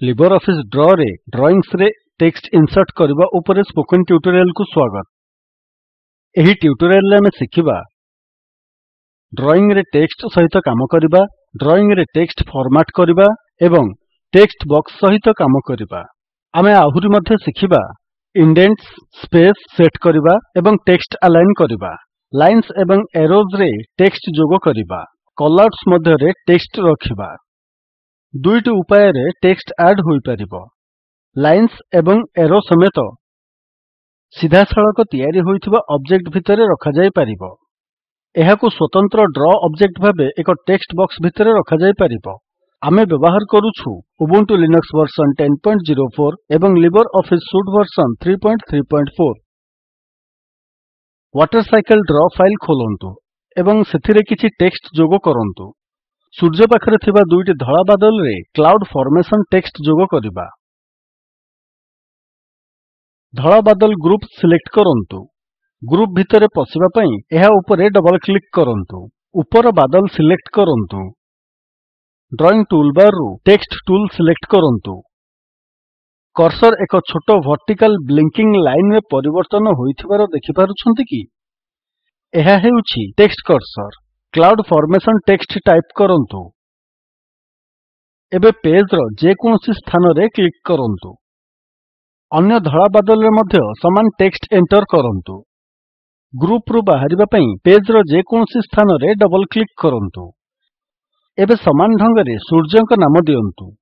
LibreOffice Draw रे drawings रे text insert करबा उपरे स्पोकन ट्यूटोरियल को स्वागत। एही ट्यूटोरियल रे हम सिखिबा ड्राइंग रे टेक्स्ट सहित काम करबा, ड्राइंग रे टेक्स्ट फॉर्मेट करबा एवं टेक्स्ट बॉक्स सहित काम करबा। आमे आहुरी मध्ये सिखिबा इंडेंट्स, स्पेस सेट करबा एवं टेक्स्ट अलाइन करबा, लाइन्स एवं एरोज रे टेक्स्ट जोग करबा, कॉलआउट्स मध्ये रे टेक्स्ट रखिबा। दुईटी उपाय रे टेक्स्ट ऐड होई परिबो। लाइन्स एवं एरो समेत सीधा सड़क तैयारी होइथिबा ऑब्जेक्ट भितरे रखा जाय परिबो। एहाकु स्वतंत्र ड्रॉ ऑब्जेक्ट भाबे एक टेक्स्ट बॉक्स भितरे रखा जाय परिबो। आमे व्यवहार करूछु उबुंटू लिनक्स वर्जन 10.04 एवं LibreOffice suite version 3.3.4। Water cycle draw file खोलंतु एवं सेथिरे किछि टेक्स्ट जोग करंतु। सूर्य पाखरे थिबा दुईटी धळा बादल रे क्लाउड फॉर्मेशन टेक्स्ट जोग करिबा। धळा बादल ग्रुप सिलेक्ट करंतु। ग्रुप भितरे पसिबा पई एहा उपरे डबल क्लिक करंतु। ऊपर बादल सिलेक्ट करंतु। ड्राइंग टूलबार रु टेक्स्ट टूल सिलेक्ट करंतु। कर्सर एक छोटो वर्टिकल ब्लिंकिंग लाइन रे परिवर्तन होइथिबार देखि पारुछंती कि? एहा हेउछि text cursor. Cloud formation text type करंतु। एबे पेज रो जे कोनोसी स्थान रे क्लिक करंतु। अन्य धळा बादल रे मध्य समान टेक्स्ट एंटर करंतु। ग्रुप रु बाहरिबा पई पेज रो जे कोनोसी स्थान रे डबल क्लिक करंतु। एबे समान ढंग रे सूर्यंक नाम दियंतु।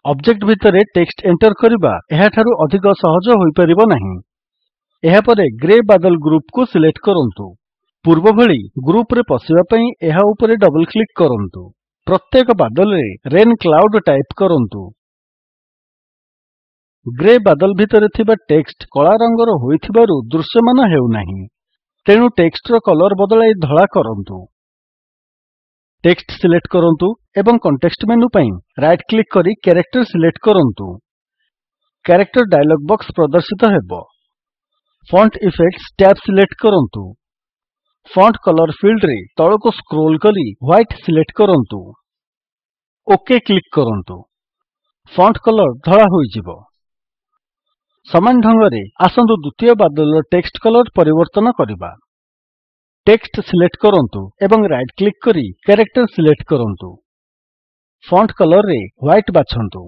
ऑब्जेक्ट भितरे टेक्स्ट एंटर करिबा एहा ठारू अधिक सहज होई परिबो नाही। एहा परे ग्रे बादल ग्रुप को सिलेक्ट करंतु। पूर्व भली ग्रुप रे पसिबा पई एहा उपरे डबल क्लिक करंतु। प्रत्येक बादल रे रेन क्लाउड टाइप करंतु। ग्रे बादल भितरे थिबा टेक्स्ट कला रंगर होइथिबारु दृश्यमान हेउ नाही। तेणु टेक्स्ट रो कलर बदलाई धळा करंतु। टेक्स्ट सिलेक्ट करंतु एवं कॉन्टेक्स्ट मेनू पई राइट क्लिक करी कैरेक्टर सिलेक्ट करंतु। कैरेक्टर डायलॉग बॉक्स प्रदर्शित हेबो। फॉन्ट इफेक्ट्स टैब सिलेक्ट करंतु। फॉन्ट कलर फील्ड रे तळको स्क्रोल करी व्हाइट सिलेक्ट करंतु। ओके क्लिक करंतु। फॉन्ट कलर धळा होई जिवो। समान ढंग रे आसंतु द्वितीय बादल टेक्स्ट कलर परिवर्तन करिबा। टेक्स्ट सिलेक्ट करंतु एवं राइट क्लिक करी कैरेक्टर सिलेक्ट करंतु। फॉन्ट कलर रे व्हाइट बाछंतु।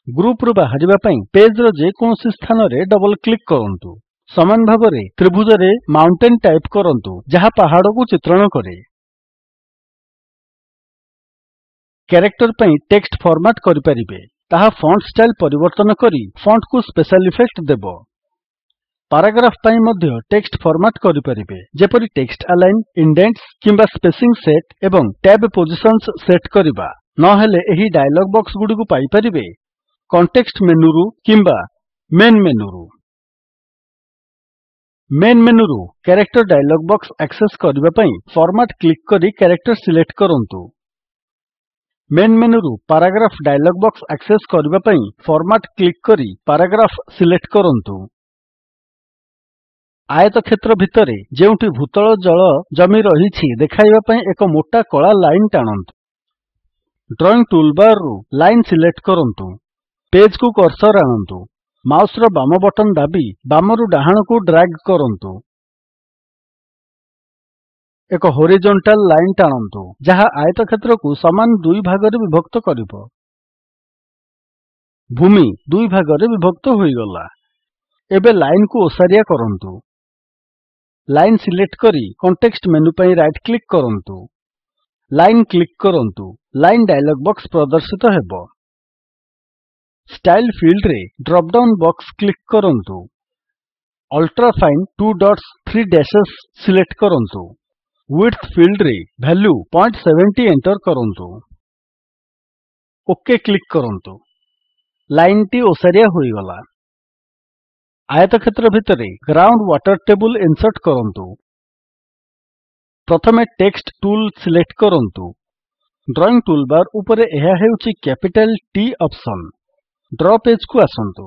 ग्रुप रु बाहरिबा पई पेज रो जे कोनोसी स्थान रे डबल क्लिक करंतु। समान भाबरे त्रिभुज रे माउंटेन टाइप करंतु जहा पहाड़ को चित्रण करे। कैरेक्टर पई टेक्स्ट फॉर्मेट करि परिबे। ताहा फॉन्ट स्टाइल परिवर्तन करी फॉन्ट को स्पेशल इफेक्ट देबो। पैराग्राफ पई मध्ये टेक्स्ट फॉर्मेट करि परिबे जेपरि टेक्स्ट अलाइन, इंडेंट्स किंबा स्पेसिंग सेट एवं टैब पोजिशन्स सेट करिबा। न हेले एही डायलॉग बॉक्स गुडी को पाई परिबे कॉन्टेक्स्ट मेनू रु किंबा मेन मेनू रु। मेन मेनू रु कैरेक्टर डायलॉग बॉक्स एक्सेस करिबा पई फॉर्मेट क्लिक करी कैरेक्टर सिलेक्ट करंतु। मेन मेनू रु पैराग्राफ डायलॉग बॉक्स एक्सेस करिबा पई फॉर्मेट क्लिक करी पैराग्राफ सिलेक्ट करंतु। आयत क्षेत्र भितरे जेउठी भूतल जल जमी रहिछि देखाइबा पई एक मोटा कळा लाइन टाणंतु। ड्राइंग टूलबार रु लाइन सिलेक्ट करंतु। पेज को कर्सर आणंतु। माउस रो बाम बटन दाबी बामरु डाहाण को ड्रैग करंतु। एक हॉरिजॉन्टल लाइन टाणंतु जहा आयत क्षेत्र को समान दुई भाग रे विभक्त करिवो। भूमि दुई भाग रे विभक्त होई गला। एबे लाइन को ओसारिया करंतु। लाइन सिलेक्ट करी कॉन्टेक्स्ट मेनू पई राइट क्लिक करंतु। लाइन क्लिक करंतु। लाइन डायलॉग बॉक्स प्रदर्शित हेबो। स्टाइल फील्ड रे ड्रॉप डाउन बॉक्स क्लिक करंतु। Ultra fine 2 dots 3 dashes select करंतु। विड्थ फील्ड रे वैल्यू 0.70 एंटर करंतु। ओके क्लिक करंतु। लाइन टी ओसारिया होई गला। आयत क्षेत्र भितरे ग्राउंड वाटर टेबल इंसर्ट करंतु। प्रथमे टेक्स्ट टूल सिलेक्ट करंतु। ड्राइंग टूलबार उपरे एहा हेउछि capital T option. Draw page को आसंतु।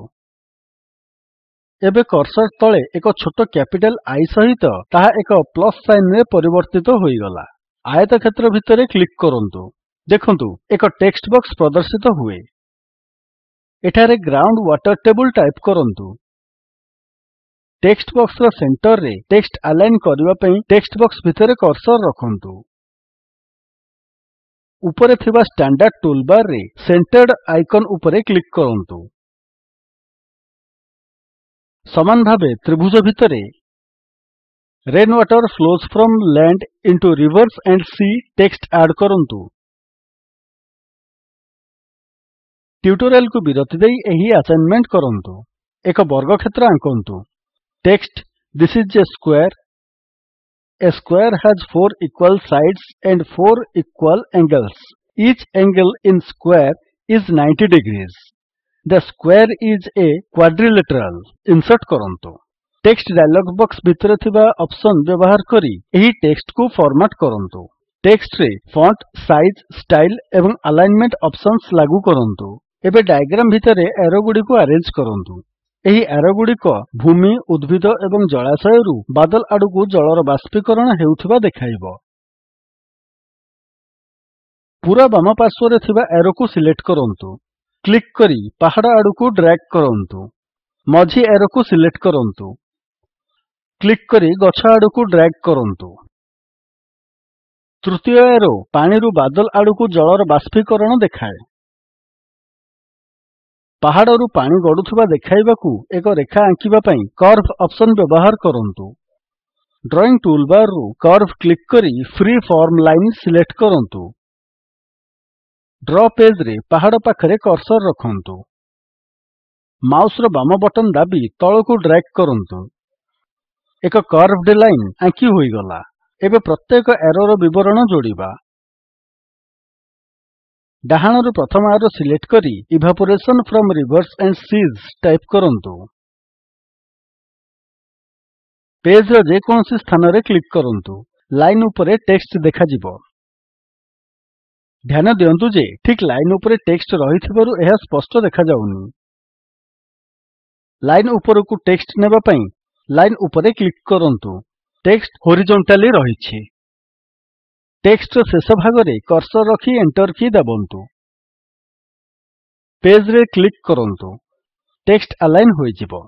एबे कर्सर तळे एक छोटो कैपिटल आई सहित ताहा एक प्लस साइन रे परिवर्तित होई गला। आयत क्षेत्र भितरे क्लिक करंतु। देखंतु एक टेक्स्ट बॉक्स प्रदर्शित हुए। ଏଠାରେ ଗ୍ରାଉଣ୍ଡ ୱାଟର ଟେବଲ୍ ଟାଇପ୍ କରନ୍ତୁ। ଟେକ୍ସଟ ବକ୍ସର ସେଣ୍ଟରରେ ଟେକ୍ସଟ ଆଲାଇନ୍ କରିବା ପାଇଁ ଟେକ୍ସଟ ବକ୍ସ ଭିତରେ କର୍ସର ରଖନ୍ତୁ। ଉପରେ ଥିବା ଷ୍ଟାଣ୍ଡାର୍ଡ ଟୁଲ୍ ବାର୍ ରେ ସେଣ୍ଟର୍ଡ ଆଇକନ୍ ଉପରେ କ୍ଲିକ୍ କରନ୍ତୁ। ସମାନ ଭାବେ ତ୍ରିଭୁଜ ଭିତରେ rain water flows from land into rivers and sea text add କରନ୍ତୁ। ଟ୍ୟୁଟୋରିଆଲକୁ ବିରତି ଦେଇ ଏହି ଆସାଇନମେଣ୍ଟ କରନ୍ତୁ। ଏକ ବର୍ଗକ୍ଷେତ୍ର ଆଙ୍କନ୍ତୁ। Text this is a square. A square has 4 equal sides and 4 equal angles. Each angle in square is 90 degrees. The square is a quadrilateral. Insert କରନ୍ତୁ। ଟେକ୍ସଟ ଡାୟଲଗ୍ ବକ୍ସ ଭିତରେ ଥିବା ଅପ୍ସନ୍ ବ୍ୟବହାର କରି ଏହି ଟେକ୍ସଟକୁ ଫର୍ମାଟ୍ କରନ୍ତୁ। ଟେକ୍ସଟରେ ଫଣ୍ଟ, ସାଇଜ୍, ଷ୍ଟାଇଲ୍ ଏବଂ alignment options ଲାଗୁ କରନ୍ତୁ। ଏବେ ଡାୟାଗ୍ରାମ ଭିତରେ ଆରୋଗୁଡ଼ିକୁ ଆରେଞ୍ଜ କରନ୍ତୁ। ଏହି ଆରୋଗୁଡ଼ିକ ଭୂମି, ଉଦ୍ଭିଦ ଏବଂ ଜଳାଶୟରୁ ବାଦଲ ଆଡ଼କୁ ଜଳର ବାଷ୍ପୀକରଣ ହେଉଥିବା ଦେଖାଇବ। ପୁରା ବାମ ପାର୍ଶ୍ୱରେ ଥିବା ଆରୋକୁ ସିଲେକ୍ଟ କରନ୍ତୁ। କ୍ଲିକ୍ କରି ପାହାଡ଼ ଆଡ଼କୁ ଡ୍ରାଗ୍ କରନ୍ତୁ। ମଝି ଆରୋକୁ ସିଲେକ୍ଟ କରନ୍ତୁ। କ୍ଲିକ୍ କରି ଗଛ ଆଡ଼କୁ ଡ୍ରାଗ୍ କରନ୍ତୁ। ତୃତୀୟ ଆରୋ ପାଣିରୁ ବାଦଲ ଆଡ଼କୁ ଜଳର ବାଷ୍ପୀକରଣ ଦେଖାଏ। ପାହାଡ଼ରୁ ପାଣି ଗଡୁଥିବା ଦେଖାଇବାକୁ ଏକ ରେଖା ଆଙ୍କିବା ପାଇଁ କର୍ଭ ଅପ୍ସନ୍ ବ୍ୟବହାର କରନ୍ତୁ। ଡ୍ରଇଂ ଟୁଲ୍ ବାର୍ ରୁ କର୍ଭ କ୍ଲିକ୍ କରି ଫ୍ରି ଫର୍ମ ଲାଇନ୍ ସିଲେକ୍ଟ କରନ୍ତୁ। ଡ୍ର ପେଜ୍ ରେ ପାହାଡ଼ ପାଖରେ କର୍ସର ରଖନ୍ତୁ। ମାଉସର ବାମ ବଟନ୍ ଦାବି ତଳକୁ ଡ୍ରାଗ୍ କରନ୍ତୁ। ଏକ କର୍ଭଡ୍ ଲାଇନ୍ ଆଙ୍କି ହୋଇଗଲା। ଏବେ ପ୍ରତ୍ୟେକ ଆରୋର ବିବରଣ ଯୋଡ଼ିବା। ଡାହାଣରୁ ପ୍ରଥମ ଆରୋ ସିଲେକ୍ଟ କରି evaporation from rivers and seas type କରନ୍ତୁ। ପେଜର ଯେକୌଣସି ସ୍ଥାନରେ କ୍ଲିକ୍ କରନ୍ତୁ। ଲାଇନ୍ ଉପରେ ଟେକ୍ସଟ ଦେଖାଯିବ। ଧ୍ୟାନ ଦିଅନ୍ତୁ ଯେ ଠିକ୍ ଲାଇନ୍ ଉପରେ ଟେକ୍ସଟ ରହିଥିବାରୁ ଏହା ସ୍ପଷ୍ଟ ଦେଖାଯାଉନି। ଲାଇନ୍ ଉପରକୁ ଟେକ୍ସଟ ନେବା ପାଇଁ ଲାଇନ୍ ଉପରେ କ୍ଲିକ୍ କରନ୍ତୁ। ଟେକ୍ସଟ ହୋରିଜୋଣ୍ଟାଲି ରହିଛି। ଟେକ୍ସଟର ଶେଷ ଭାଗରେ କର୍ସର ରଖି ଏଣ୍ଟର କୀ ଦାବନ୍ତୁ। ପେଜରେ କ୍ଲିକ୍ କରନ୍ତୁ। ଟେକ୍ସଟ ଆଲାଇନ୍ ହୋଇଯିବ।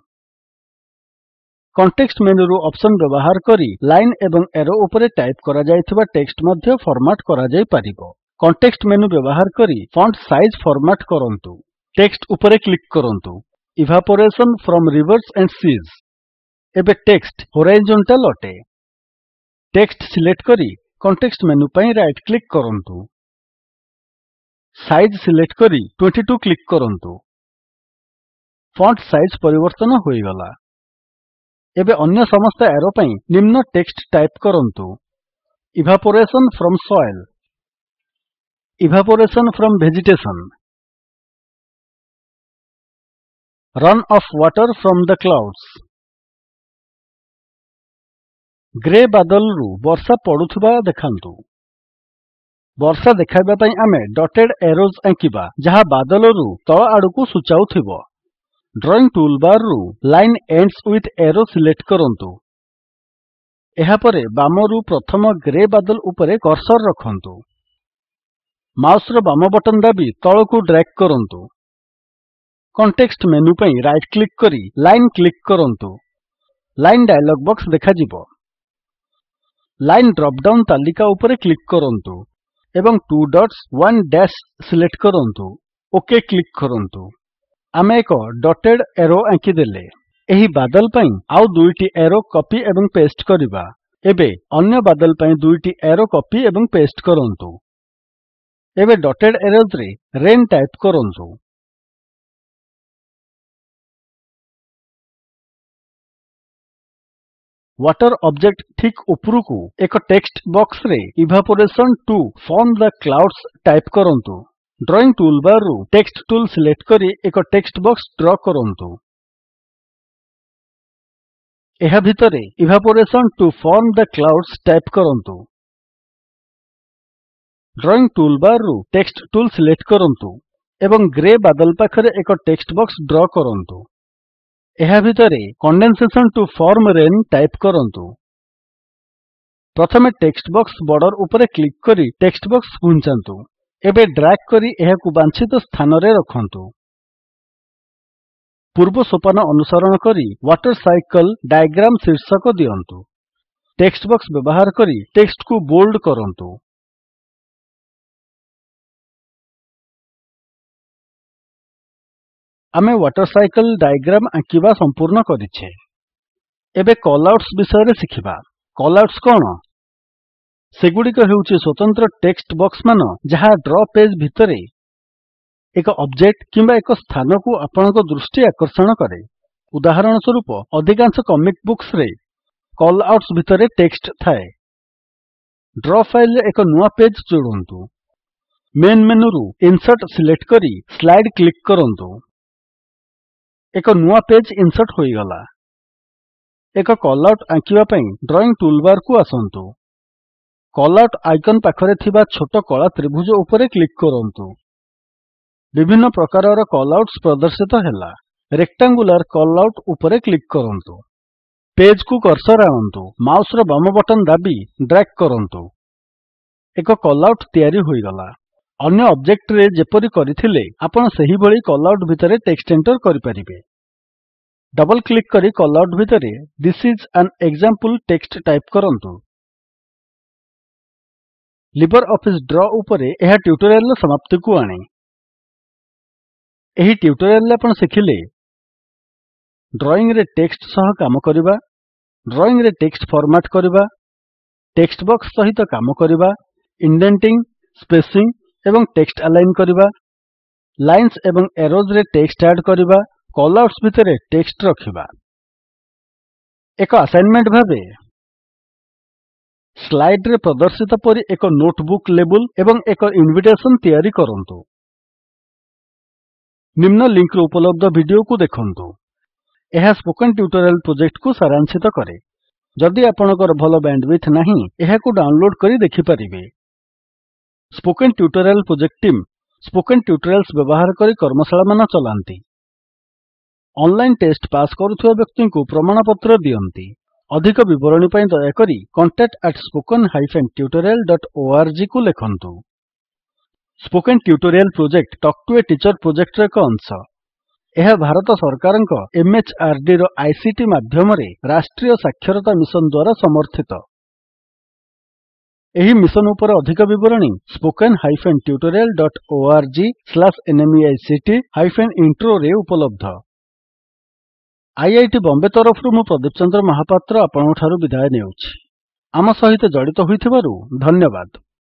କଣ୍ଟେକ୍ସଟ ମେନୁରୁ ଅପ୍ସନ୍ ବ୍ୟବହାର କରି ଲାଇନ୍ ଏବଂ ଆରୋ ଉପରେ ଟାଇପ୍ କରାଯାଇଥିବା ଟେକ୍ସଟ ମଧ୍ୟ ଫର୍ମାଟ୍ କରାଯାଇପାରିବ। କଣ୍ଟେକ୍ସଟ ମେନୁ ବ୍ୟବହାର କରି ଫଣ୍ଟ ସାଇଜ୍ ଫର୍ମାଟ୍ କରନ୍ତୁ। ଟେକ୍ସଟ ଉପରେ କ୍ଲିକ୍ କରନ୍ତୁ। Evaporation from rivers and seize. ଏବେ ଟେକ୍ସଟ ହୋରାଇଜୋଣ୍ଟାଲ୍ ଅଟେ। ଟେକ୍ସଟ ସିଲେକ୍ଟ କରି କଣ୍ଟେକ୍ସଟ ମେନୁ ପାଇଁ ରାଇଟ୍ କ୍ଲିକ୍ କରନ୍ତୁ। ସାଇଜ୍ ସିଲେକ୍ଟ କରି 22 କ୍ଲିକ୍ କରନ୍ତୁ। ଫଣ୍ଟ ସାଇଜ୍ ପରିବର୍ତ୍ତନ ହୋଇଗଲା। ଏବେ ଅନ୍ୟ ସମସ୍ତ ଆରୋ ପାଇଁ ନିମ୍ନ ଟେକ୍ସଟ ଟାଇପ୍ କରନ୍ତୁ। Evaporation from soil. Evaporation from vegetation. Run off water from the clouds. Grey ବାଦଲରୁ ବର୍ଷା ପଡୁଥିବା ଦେଖାନ୍ତୁ। ବର୍ଷା ଦେଖାଇବା ପାଇଁ ଆମେ ଡଟେଡ୍ ଆରୋଜ୍ ଆଙ୍କିବା ଯାହା ବାଦଲରୁ ତଳ ଆଡ଼କୁ ସୂଚାଉଥିବ। ଡ୍ରଇଂ ଟୁଲ୍ ବାର୍ ରୁ line ends with arrow select କରନ୍ତୁ। ଏହାପରେ ବାମରୁ ପ୍ରଥମ ଗ୍ରେ ବାଦଲ ଉପରେ କର୍ସର ରଖନ୍ତୁ। ମାଉସର ବାମ ବଟନ୍ ଦାବି ତଳକୁ ଡ୍ରାଗ୍ କରନ୍ତୁ। କଣ୍ଟେକ୍ସଟ ମେନୁ ପାଇଁ ରାଇଟ୍ କ୍ଲିକ୍ କରି ଲାଇନ୍ କ୍ଲିକ୍ କରନ୍ତୁ। ଲାଇନ୍ ଡାୟଲଗ୍ ବକ୍ସ ଦେଖାଯିବ। ଲାଇନ୍ ଡ୍ରପ୍ ଡାଉନ୍ ତାଲିକା ଉପରେ କ୍ଲିକ୍ କରନ୍ତୁ ଏବଂ 2 ଡଟ୍ସ 1 ଡାଶ୍ ସିଲେକ୍ଟ କରନ୍ତୁ। ଓକ୍ କ୍ଲିକ୍ କରନ୍ତୁ। ଆମେ ଏକ ଡଟେଡ୍ ଆରୋ ଆଙ୍କିଦେଲେ। ଏହି ବାଦଲ ପାଇଁ ଆଉ ଦୁଇଟି ଆରୋ କପି ଏବଂ ପେଷ୍ଟ କରିବା। ଏବେ ଅନ୍ୟ ବାଦଲ ପାଇଁ ଦୁଇଟି ଆରୋ କପି ଏବଂ ପେଷ୍ଟ କରନ୍ତୁ। ଏବେ ଡଟେଡ୍ ଆରୋଜ୍ ରେ ରେନ୍ ଟାଇପ୍ କରନ୍ତୁ। ୱାଟର ଅବଜେକ୍ଟ ଠିକ୍ ଉପରକୁ ଏକ ଟେକ୍ସଟ ବକ୍ସରେ ଇଭାପୋରେସନ୍ ଟୁ ଫର୍ମ ଦ କ୍ଲାଉଡ୍ସ ଟାଇପ୍ କରନ୍ତୁ। ଡ୍ରଇଂ ଟୁଲ୍ ବାର୍ ରୁ ଟେକ୍ସଟ ଟୁଲ୍ ସିଲେକ୍ଟ କରି ଏକ ଟେକ୍ସଟ ବକ୍ସ ଡ୍ର କରନ୍ତୁ। ଏହା ଭିତରେ ଇଭାପୋରେସନ୍ ଟୁ ଫର୍ମ ଦ କ୍ଲାଉଡ୍ସ ଟାଇପ୍ କରନ୍ତୁ। ଡ୍ରଇଂ ଟୁଲ୍ ବାର୍ ରୁ ଟେକ୍ସଟ ଟୁଲ୍ ସିଲେକ୍ଟ କରନ୍ତୁ ଏବଂ ଗ୍ରେ ବାଦଲ ପାଖରେ ଏକ ଟେକ୍ସଟ ବକ୍ସ ଡ୍ର କରନ୍ତୁ। ଏହା ଭିତରେ condensation to form rain type କରନ୍ତୁ। ପ୍ରଥମେ ଟେକ୍ସଟ ବକ୍ସ ବର୍ଡର ଉପରେ କ୍ଲିକ୍ କରି ଟେକ୍ସଟ ବକ୍ସ ଘୁଞ୍ଚାନ୍ତୁ। ଏବେ ଡ୍ରାଗ୍ କରି ଏହାକୁ ବାଞ୍ଛିତ ସ୍ଥାନରେ ରଖନ୍ତୁ। ପୂର୍ବ ସୋପାନ ଅନୁସରଣ କରି ୱାଟର ସାଇକେଲ ଡାୟାଗ୍ରାମ ଶୀର୍ଷକ ଦିଅନ୍ତୁ। ଟେକ୍ସଟ ବକ୍ସ ବ୍ୟବହାର କରି ଟେକ୍ସଟକୁ ବୋଲ୍ଡ କରନ୍ତୁ। ଆମେ ୱାଟର ସାଇକେଲ ଡାୟାଗ୍ରାମ ଆଙ୍କିବା ସମ୍ପୂର୍ଣ୍ଣ କରିଛେ। ଏବେ କଲଆଉଟ୍ସ ବିଷୟରେ ଶିଖିବା। କଲଆଉଟ୍ସ କଣ? ସେଗୁଡ଼ିକ ହେଉଛି ସ୍ୱତନ୍ତ୍ର ଟେକ୍ସଟ ବକ୍ସମାନ ଯାହା ଡ୍ର ପେଜ୍ ଭିତରେ ଏକ ଅବଜେକ୍ଟ କିମ୍ବା ଏକ ସ୍ଥାନକୁ ଆପଣଙ୍କ ଦୃଷ୍ଟି ଆକର୍ଷଣ କରେ। ଉଦାହରଣ ସ୍ୱରୂପ ଅଧିକାଂଶ କମିକ୍ ବୁକ୍ସରେ କଲଆଉଟ୍ସ ଭିତରେ ଟେକ୍ସଟ ଥାଏ। ଡ୍ର ଫାଇଲ୍ ରେ ଏକ ନୂଆ ପେଜ୍ ଯୋଡ଼ନ୍ତୁ। ମେନ୍ ମେନୁରୁ ଇନସର୍ଟ ସିଲେକ୍ଟ କରି ସ୍ଲାଇଡ୍ କ୍ଲିକ୍ କରନ୍ତୁ। ଏକ ନୂଆ ପେଜ୍ ଇନସର୍ଟ ହୋଇଗଲା। ଏକ କଲଆଉଟ୍ ଆଙ୍କିବା ପାଇଁ ଡ୍ରଇଂ ଟୁଲବାର୍ କୁ ଆସନ୍ତୁ। କଲଆଉଟ୍ ଆଇକନ୍ ପାଖରେ ଥିବା ଛୋଟ କଳା ତ୍ରିଭୁଜ ଉପରେ କ୍ଲିକ୍ କରନ୍ତୁ। ବିଭିନ୍ନ ପ୍ରକାରର କଲଆଉଟ୍ସ ପ୍ରଦର୍ଶିତ ହେଲା। ରେକ୍ଟାଙ୍ଗୁଲାର କଲଆଉଟ୍ ଉପରେ କ୍ଲିକ୍ କରନ୍ତୁ। ପେଜ୍ କୁ କର୍ସର ଆଣନ୍ତୁ। ମାଉସର ବାମ ବଟନ୍ ଦାବି ଡ୍ରାଗ୍ କରନ୍ତୁ। ଏକ କଲଆଉଟ୍ ତିଆରି ହୋଇଗଲା। ଅନ୍ୟ ଅବଜେକ୍ଟରେ ଯେପରି କରିଥିଲେ ଆପଣ ସେହିଭଳି କଲଆଉଟ୍ ଭିତରେ ଟେକ୍ସଟ ଏଣ୍ଟର କରିପାରିବେ। ଡବଲ୍ କ୍ଲିକ୍ କରି କଲଆଉଟ୍ ଭିତରେ this is an example text type କରନ୍ତୁ। ଲିବର ଅଫିସ୍ ଡ୍ର ଉପରେ ଏହା ଟ୍ୟୁଟୋରିଆଲର ସମାପ୍ତିକୁ ଆଣେ। ଏହି ଟ୍ୟୁଟୋରିଆଲରେ ଆପଣ ଶିଖିଲେ ଡ୍ରଇଂରେ ଟେକ୍ସଟ ସହ କାମ କରିବା, ଡ୍ରଇଂରେ ଟେକ୍ସଟ ଫର୍ମାଟ୍ କରିବା, ଟେକ୍ସଟ ବକ୍ସ ସହିତ କାମ କରିବା, ଇଣ୍ଡେଣ୍ଟିଂ, ସ୍ପେସିଂ ଏବଂ ଟେକ୍ସଟ ଆଲାଇନ୍ କରିବା, ଲାଇନ୍ସ ଏବଂ ଏରୋଜରେ ଟେକ୍ସଟ ଆଡ୍ କରିବା, କଲଆଉଟ୍ସ ଭିତରେ ଟେକ୍ସଟ ରଖିବା। ଏକ ଆସାଇନମେଣ୍ଟ ଭାବେ ସ୍ଲାଇଡ୍ ରେ ପ୍ରଦର୍ଶିତ ପରି ଏକ ନୋଟବୁକ୍ ଲେବୁଲ୍ ଏବଂ ଏକ ଇନଭିଟେସନ୍ ତିଆରି କରନ୍ତୁ। ନିମ୍ନ ଲିଙ୍କରେ ଉପଲବ୍ଧ ଭିଡିଓକୁ ଦେଖନ୍ତୁ। ଏହା ସ୍ପୋକେନ୍ ଟ୍ୟୁଟୋରିଆଲ ପ୍ରୋଜେକ୍ଟକୁ ସାରାଂଶିତ କରେ। ଯଦି ଆପଣଙ୍କର ଭଲ ବ୍ୟାଣ୍ଡୱିଡଥ୍ ନାହିଁ ଏହାକୁ ଡାଉନଲୋଡ୍ କରି ଦେଖିପାରିବେ। Spoken tutorial project team spoken tutorials ବ୍ୟବହାର କରି କର୍ମଶାଳାମାନ ଚଲାନ୍ତି। ଅନଲାଇନ୍ ଟେଷ୍ଟ ପାସ୍ କରୁଥିବା ବ୍ୟକ୍ତିଙ୍କୁ ପ୍ରମାଣପତ୍ର ଦିଅନ୍ତି। ଅଧିକ ବିବରଣୀ ପାଇଁ ଦୟାକରି contact@spoken-tutorial.org କୁ ଲେଖନ୍ତୁ। Spoken tutorial project talk to a teacher ପ୍ରୋଜେକ୍ଟର ଏକ ଅଂଶ। ଏହା ଭାରତ ସରକାରଙ୍କ MHRDର ଆଇସିଟି ମାଧ୍ୟମରେ ରାଷ୍ଟ୍ରୀୟ ସାକ୍ଷରତା ମିଶନ ଦ୍ୱାରା ସମର୍ଥିତ। ଏହି ମିଶନ ଉପରେ ଅଧିକ ବିବରଣୀ spoken-tutorial.org/nmeict-intro ରେ ଉପଲବ୍ଧ। ଆଇଆଇଟି ବମ୍ବେ ତରଫରୁ ମୁଁ ପ୍ରଦୀପ ଚନ୍ଦ୍ର ମହାପାତ୍ର ଆପଣଙ୍କଠାରୁ ବିଦାୟ ନେଉଛି। ଆମ ସହିତ ଜଡ଼ିତ ହୋଇଥିବାରୁ ଧନ୍ୟବାଦ।